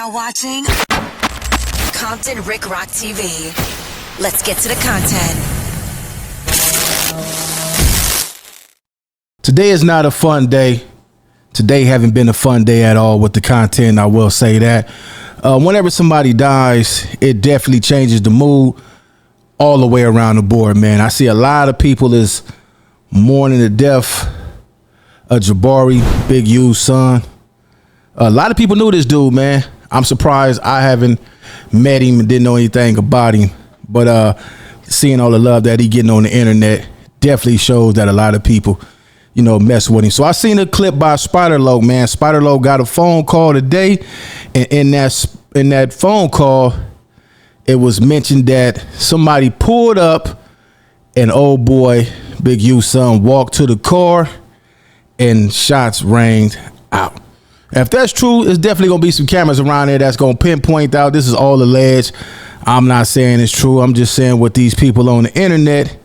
now watching Compton Rick Rock TV. Let's get to the content. Today is not a fun day. Today haven't been a fun day at all with the content. I will say that. Whenever somebody dies, it definitely changes the mood all the way around the board, man. I see a lot of people is mourning the death of Jabari, Big U's son. A lot of people knew this dude, man. I'm surprised I haven't met him and didn't know anything about him. But seeing all the love that he getting on the internet definitely shows that a lot of people, mess with him. So I seen a clip by Spider-Lo, man. Spider-Lo got a phone call today, and in that phone call, it was mentioned that somebody pulled up, and old boy, Big U's son, walked to the car, and shots rained out. If that's true, it's definitely gonna be some cameras around there that's gonna pinpoint out. This is all alleged. I'm not saying it's true. I'm just saying what these people on the internet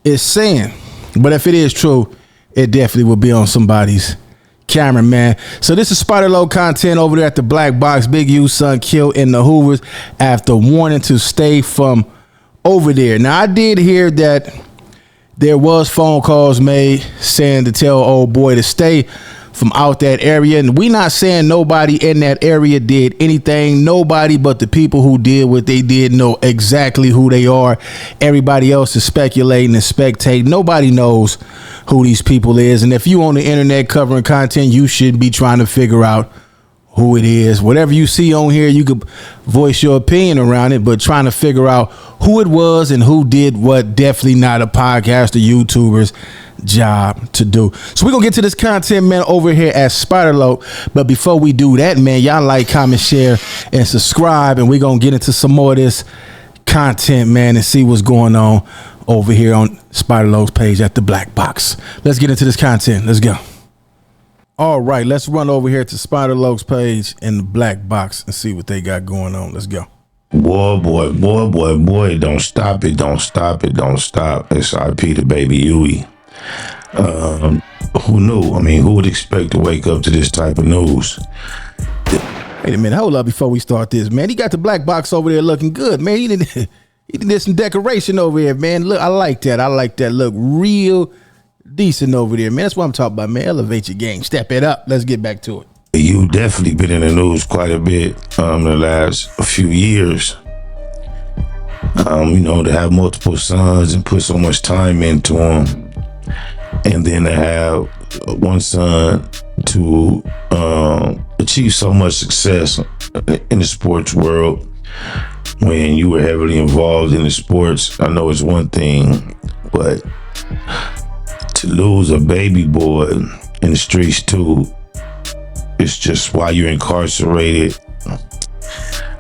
is saying. But if it is true, it definitely will be on somebody's camera, man. So this is Spider-Lo content over there at the Black Box. Big U's son killed in the Hoovers after warning to stay from over there. Now, I did hear that there was phone calls made saying to tell old boy to stay from out that area, and we not saying nobody in that area did anything. Nobody but the people who did what they did know exactly who they are. Everybody else is speculating and spectating. Nobody knows who these people is, and if you on the internet covering content, you should be trying to figure out who it is. Whatever you see on here, you could voice your opinion around it, but trying to figure out who it was and who did what, definitely not a podcast or YouTuber's job to do. So we're gonna get to this content, man, over here at Spider-Lo. But before we do that, man, y'all like, comment, share, and subscribe, and we're gonna get into some more of this content, man, and see what's going on over here on Spider-Lo's page at the Black Box. Let's get into this content. Let's go. All right, let's run over here to Spider-Lo's page in the Black Box and see what they got going on. Let's go. Boy, don't stop it, don't stop it, don't stop. S.I.P. to Baby Huey. Who knew? I mean, who would expect to wake up to this type of news? Wait a minute, hold up before we start this, man. He got the Black Box over there looking good, man. He did some decoration over here, man. Look, I like that. I like that. Look real decent over there, man. That's what I'm talking about, man. Elevate your game. Step it up. Let's get back to it. You definitely been in the news quite a bit the last few years. To have multiple sons and put so much time into them. And then to have one son to achieve so much success in the sports world when you were heavily involved in the sports. I know it's one thing, but to lose a baby boy in the streets too, it's just while you're incarcerated.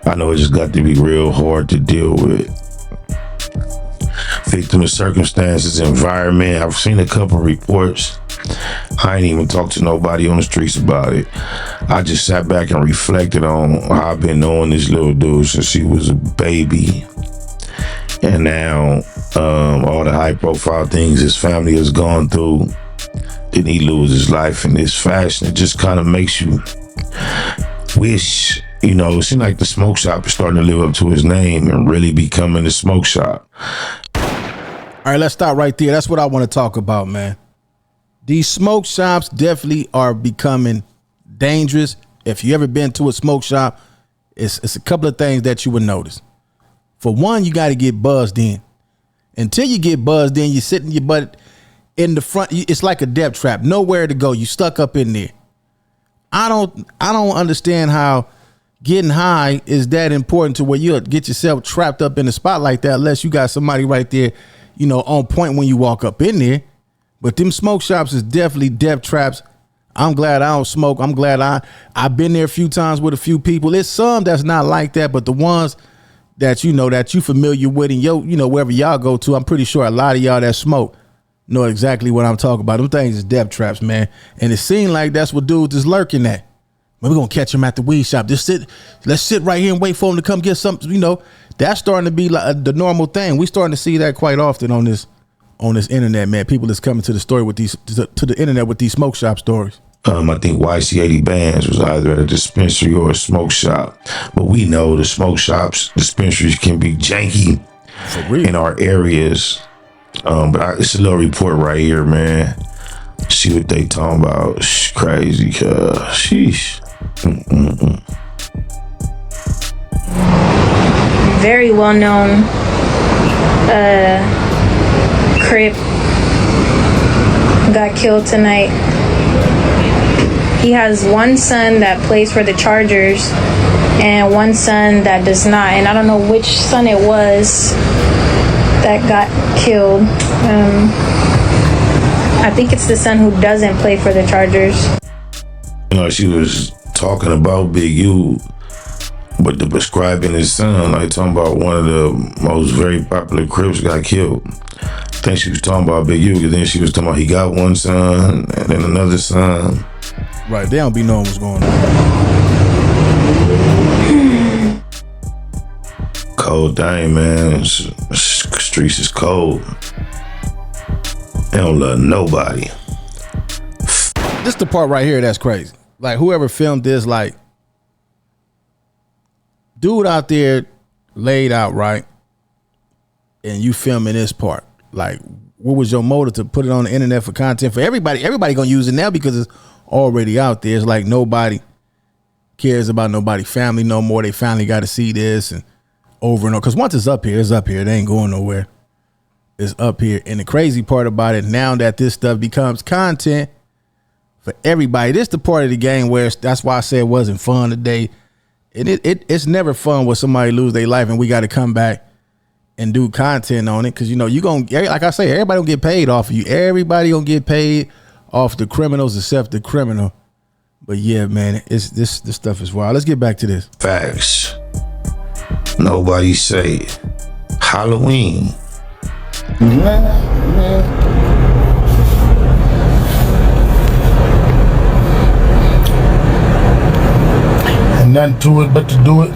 I know it just got to be real hard to deal with. Victim of circumstances, environment. I've seen a couple reports. I ain't even talked to nobody on the streets about it. I just sat back and reflected on how I've been knowing this little dude since he was a baby. And now all the high profile things his family has gone through, didn't he lose his life in this fashion? It just kind of makes you wish, it seems like the smoke shop is starting to live up to his name and really becoming the smoke shop. All right, let's stop right there. That's what I want to talk about, man. These smoke shops definitely are becoming dangerous. If you ever been to a smoke shop, it's a couple of things that you would notice. For one, you got to get buzzed in. Until you get buzzed in, you're sitting your butt in the front. It's like a death trap. Nowhere to go. You stuck up in there. I don't understand how getting high is that important to where you'll get yourself trapped up in a spot like that unless you got somebody right there, on point when you walk up in there. But them smoke shops is definitely death traps. I'm glad I don't smoke. I'm glad I've been there a few times with a few people. There's some that's not like that, but the ones that that you familiar with and wherever y'all go to, I'm pretty sure a lot of y'all that smoke know exactly what I'm talking about. Them things is death traps, man. And it seems like that's what dudes is lurking at. We're gonna catch him at the weed shop. Let's sit right here and wait for him to come get something. That's starting to be like the normal thing. We starting to see that quite often on this internet, man. People that's coming to the story with to the internet with these smoke shop stories. I think YC80 Bands was either at a dispensary or a smoke shop. But we know the smoke shops, dispensaries can be janky in our areas. It's a little report right here, man. See what they talking about. It's crazy, sheesh. Very well-known Crip got killed tonight. He has one son that plays for the Chargers and one son that does not. And I don't know which son it was that got killed. I think it's the son who doesn't play for the Chargers. You know, she was talking about Big U, but describing his son, like talking about one of the most very popular Crips got killed. I think she was talking about Big U, because then she was talking about he got one son and then another son. Right, they don't be knowing what's going on. Cold thing, man. Streets is cold. They don't love nobody. This the part right here that's crazy. Like, whoever filmed this, like, dude out there laid out, right? And you filming this part. Like, what was your motive to put it on the internet for content for everybody? Everybody gonna use it now because it's already out there. It's like nobody cares about nobody's family no more. They finally got to see this and over and over. Because once it's up here, it's up here. It ain't going nowhere. It's up here. And the crazy part about it, now that this stuff becomes content for everybody, this the part of the game where that's why I said it wasn't fun today. And it's never fun when somebody lose their life and we got to come back and do content on it. Because, you know, you going to, like I say, everybody gonna get paid off of you. Everybody gonna get paid off the criminals except the criminal. But yeah, man, this stuff is wild. Let's get back to this. Facts. Nobody say Halloween. And nothing to it but to do it.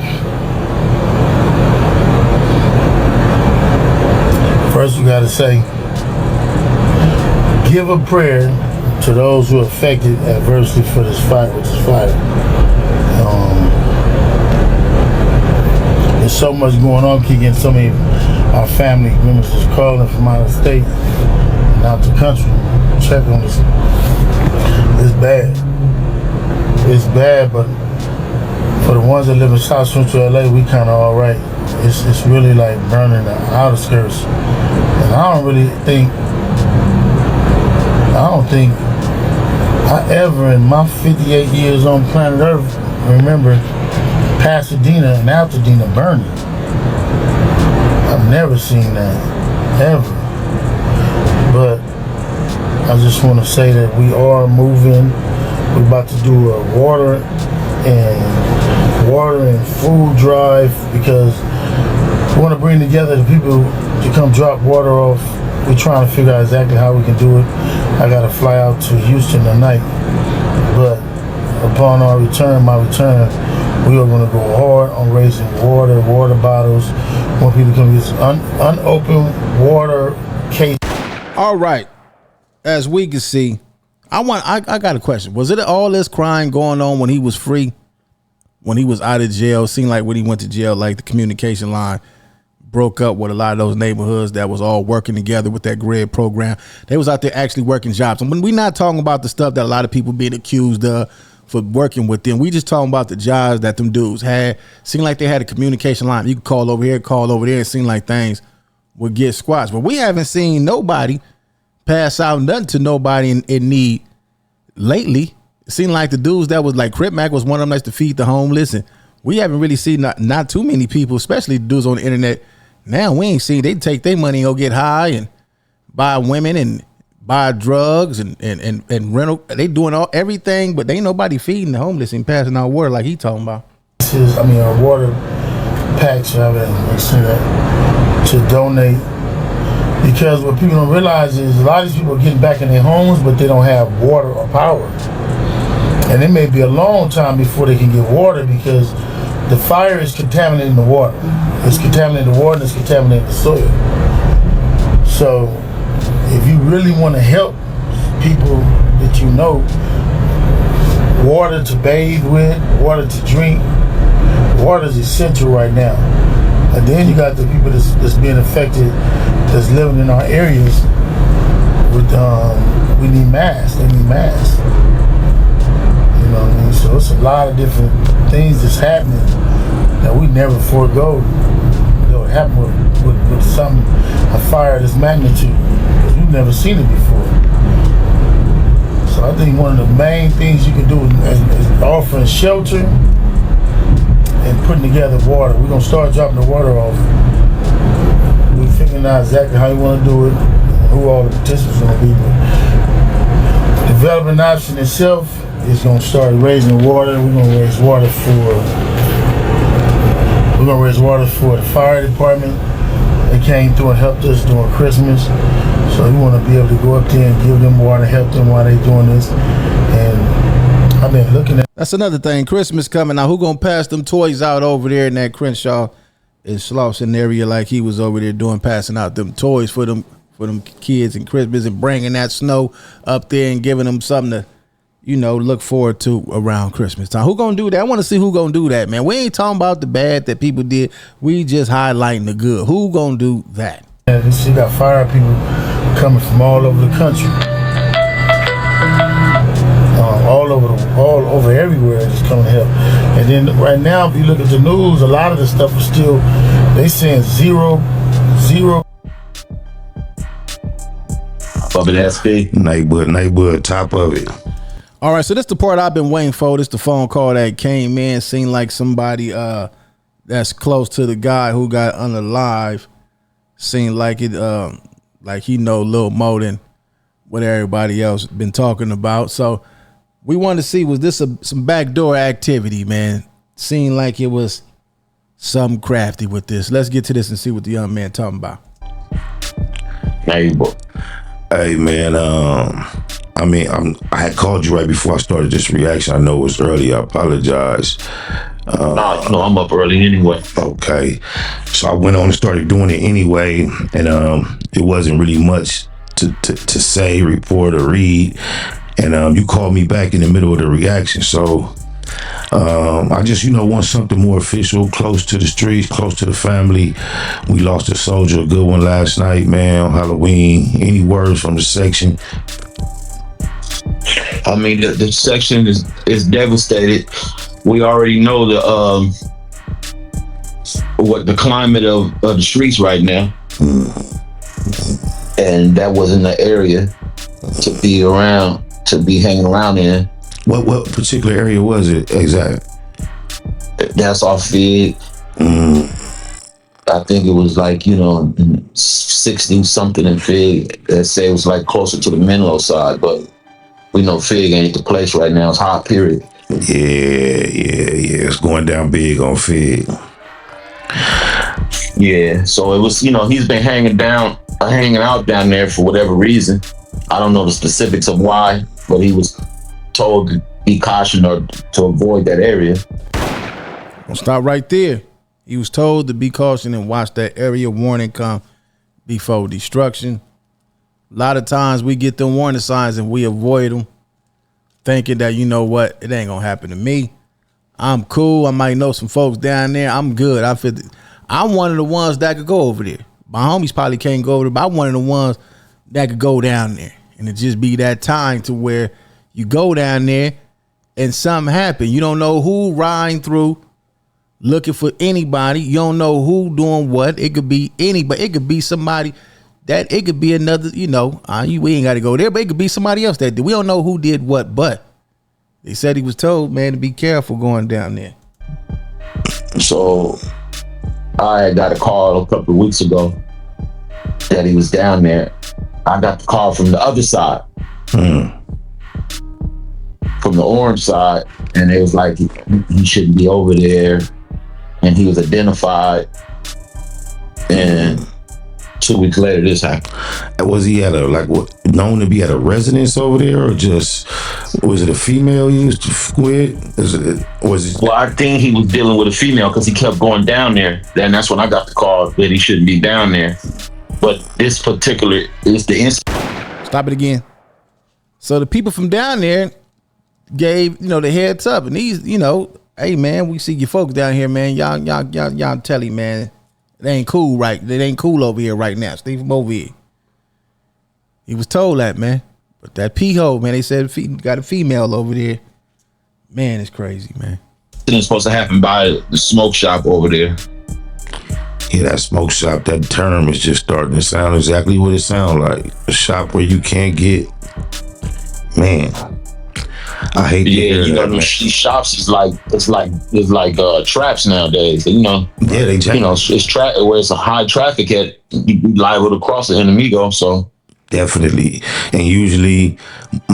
First, we gotta say, give a prayer to those who are affected adversely for this fight with this fire. There's so much going on, Keegan. So many of our family members is calling from out of state and out the country. Check on this. It's bad. It's bad, but for the ones that live in South Central LA, we kind of all right. It's really like burning the outskirts. And I don't think I ever in my 58 years on planet Earth remember Pasadena and Altadena burning. I've never seen that, ever. But I just want to say that we are moving. We're about to do a water and food drive because we want to bring together the people to come drop water off. We're trying to figure out exactly how we can do it. I got to fly out to Houston tonight. But upon my return, we are going to go hard on raising water bottles. When people come get unopened water case. All right. As we can see, I got a question. Was it all this crime going on when he was free? When he was out of jail? Seemed like when he went to jail, like the communication line broke up with a lot of those neighborhoods that was all working together with that GRID program. They was out there actually working jobs. And when we're not talking about the stuff that a lot of people being accused of for working with them, we just talking about the jobs that them dudes had. Seemed like they had a communication line. You could call over here, call over there. It seemed like things would get squashed. But we haven't seen nobody pass out nothing to nobody in need lately. It seemed like the dudes that was like Crip Mac was one of them that's to feed the homeless. And we haven't really seen not too many people, especially the dudes on the internet. Now we ain't seen they take their money and go get high and buy women and buy drugs and rental. They doing everything, but they ain't nobody feeding the homeless and passing out water like he talking about. Our water packs to donate, because what people don't realize is a lot of these people are getting back in their homes, but they don't have water or power. And it may be a long time before they can get water because the fire is contaminating the water. It's contaminating the water and it's contaminating the soil. So if you really want to help people that you know, water to bathe with, water to drink. Water is essential right now. And then you got the people that's being affected, that's living in our areas with, we need masks. They need masks. You know what I mean? So it's a lot of different things that's happening that we never forego. That would happen with something, a fire of this magnitude, because we've never seen it before. So I think one of the main things you can do is offering shelter and putting together water. We're gonna start dropping the water off. We're figuring out exactly how you want to do it, who all the participants are gonna be. But development option itself is gonna start raising water. We're gonna raise water for the fire department. They came through and helped us during Christmas. So we want to be able to go up there and give them water, help them while they're doing this. And I've been looking at. That's another thing. Christmas coming now. Who gonna pass them toys out over there in that Crenshaw and Slauson area, like he was over there passing out them toys for them kids and Christmas, and bringing that snow up there and giving them something to, you know, look forward to around Christmas time. Who gonna do that? I want to see who gonna do that, man. We ain't talking about the bad that people did. We just highlighting the good. Who gonna do that? And you got fire people coming from all over the country, all over everywhere, just coming to help. And then right now, if you look at the news, a lot of the stuff is still, they saying zero. Above it, SB. Neighborhood, top of it. All right, so this the part I've been waiting for. This the phone call that came in. Seemed like somebody that's close to the guy who got unalive. Seemed like it, like he know a little more than what everybody else been talking about. So we wanted to see, was this some backdoor activity, man? Seemed like it was something crafty with this. Let's get to this and see what the young man talking about. Hey man, I had called you right before I started this reaction. I know it was early. I apologize. No, I'm up early anyway. Okay, so I went on and started doing it anyway, and it wasn't really much to say, report, or read. And you called me back in the middle of the reaction, so I just want something more official, close to the streets, close to the family. We lost a soldier, a good one last night, man, on Halloween. Any words from the section? I mean, the section is devastated. We already know what the climate of the streets right now, and that wasn't the area to be around, to be hanging around in. What particular area was it exactly? That's off Fig. I think it was like 60 something in Fig. They say it was like closer to the Menlo side, but we know Fig ain't the place right now. It's hot, period. Yeah. It's going down big on Fig. Yeah, so it was, he's been hanging out down there for whatever reason. I don't know the specifics of why, but he was told to be cautioned or to avoid that area. I'll stop right there. He was told to be cautioned and watch that area warning come before destruction. A lot of times we get them warning signs and we avoid them, thinking that, you know what, it ain't gonna happen to me. I'm cool. I might know some folks down there. I'm good. I'm one of the ones that could go over there. My homies probably can't go over there, but I'm one of the ones that could go down there. And it just be that time to where you go down there and something happen. You don't know who riding through looking for anybody. You don't know who doing what. It could be anybody. It could be somebody that, it could be another, we ain't got to go there, but it could be somebody else that did. We don't know who did what, but they said he was told, man, to be careful going down there. So I got a call a couple of weeks ago that he was down there. I got the call from the other side, from the orange side, and it was like he shouldn't be over there, and he was identified, and 2 weeks later this happened. Was he known to be at a residence over there, or just, was it a female he used to with? Well, I think he was dealing with a female because he kept going down there. Then that's when I got the call that he shouldn't be down there. But this particular is the incident. Stop it again. So the people from down there, gave, the heads up. And he's, hey man, we see your folks down here, man. Y'all tell him, man, it ain't cool, right? It ain't cool over here right now. Steve him over here. He was told that, man. But that pee-hole, man, they said got a female over there. Man, it's crazy, man. It's supposed to happen by the smoke shop over there. Yeah, that smoke shop, that term is just starting to sound exactly what it sounds like. A shop where you can't get, man. I hate to hear that, man. These shops is like traps nowadays. Yeah, they it's trap where it's a high traffic at, you liable to cross the enemigo. So definitely, and usually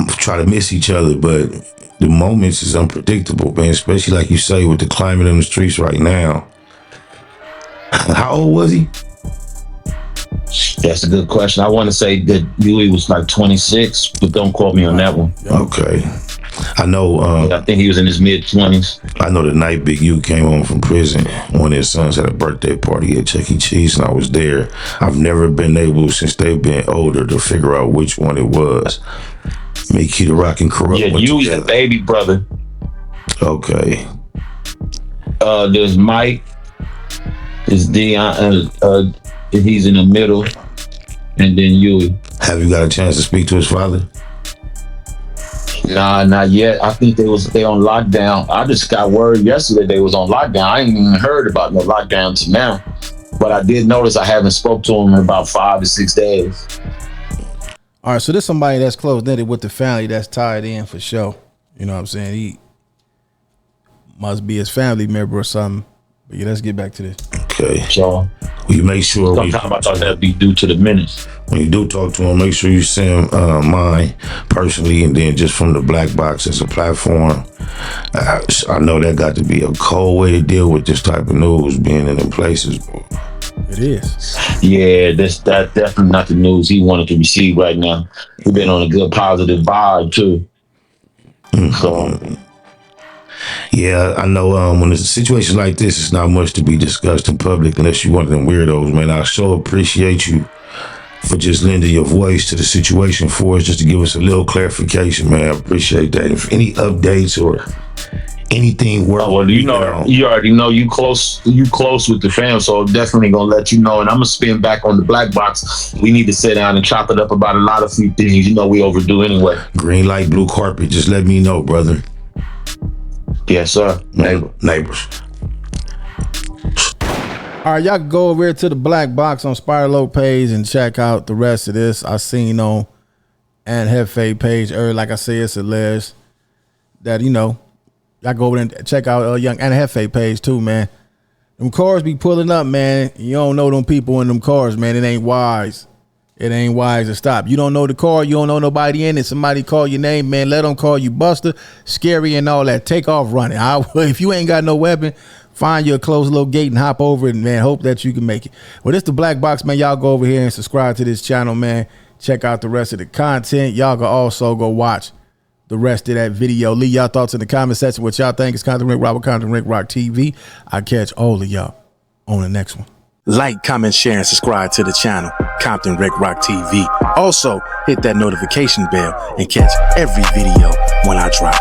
try to miss each other, but the moments is unpredictable, man. Especially like you say with the climate in the streets right now. How old was he? That's a good question. I want to say that Huey was like 26, but don't quote me on that one. Okay. I know. I think he was in his mid-20s. I know the night Big U came home from prison, one of his sons had a birthday party at Chuck E. Cheese, and I was there. I've never been able, since they've been older, to figure out which one it was. Me, Key the Rock, and Corrupt. Yeah, Huey's the baby brother. Okay. There's Mike. There's Dion. He's in the middle, and then Huey. Have you got a chance to speak to his father? Nah, not yet. I think they on lockdown. I just got word yesterday they was on lockdown. I ain't even heard about no lockdown till now. But I did notice I haven't spoke to him in about 5 to 6 days. All right, so there's somebody that's close-knitted with the family that's tied in for sure. You know what I'm saying? He must be his family member or something. But yeah, let's get back to this. Okay. So you make sure. Sometimes I thought that'd be due to the minutes. When you do talk to him, make sure you send mine personally, and then just from the Black Box as a platform. I know that got to be a cold way to deal with this type of news, being in them places. It is. Yeah, that's definitely not the news he wanted to receive right now. He's been on a good positive vibe too. Mm-hmm. So. Yeah, I know when it's a situation like this, it's not much to be discussed in public unless you're one of them weirdos, man. I so appreciate you for just lending your voice to the situation for us, just to give us a little clarification, man. I appreciate that. If any updates or anything worth, you already know you close with the fam, so definitely gonna let you know. And I'm gonna spin back on the Black Box. We need to sit down and chop it up about a lot of few things. We overdue anyway. Green light, blue carpet. Just let me know, brother. Yes, sir. Neighbors. All right, y'all can go over here to the Black Box on Spiralo page and check out the rest of this. I seen on and Hefe page earlier, like I say, it's alleged that, y'all go over there and check out Young and Hefe page too, man. Them cars be pulling up, man. You don't know them people in them cars, man. It ain't wise. It ain't wise to stop. You don't know the car. You don't know nobody in it. Somebody call your name, man. Let them call you Buster, Scary, and all that. Take off running. If you ain't got no weapon, find your close little gate and hop over it, man. Hope that you can make it. Well, this the Black Box, man. Y'all go over here and subscribe to this channel, man. Check out the rest of the content. Y'all can also go watch the rest of that video. Leave y'all thoughts in the comment section. What y'all think is Compton Rick Rock with Compton Rick Rock TV. I catch all of y'all on the next one. Like, comment, share, and subscribe to the channel, Compton Rick Rock TV. Also, hit that notification bell and catch every video when I drop.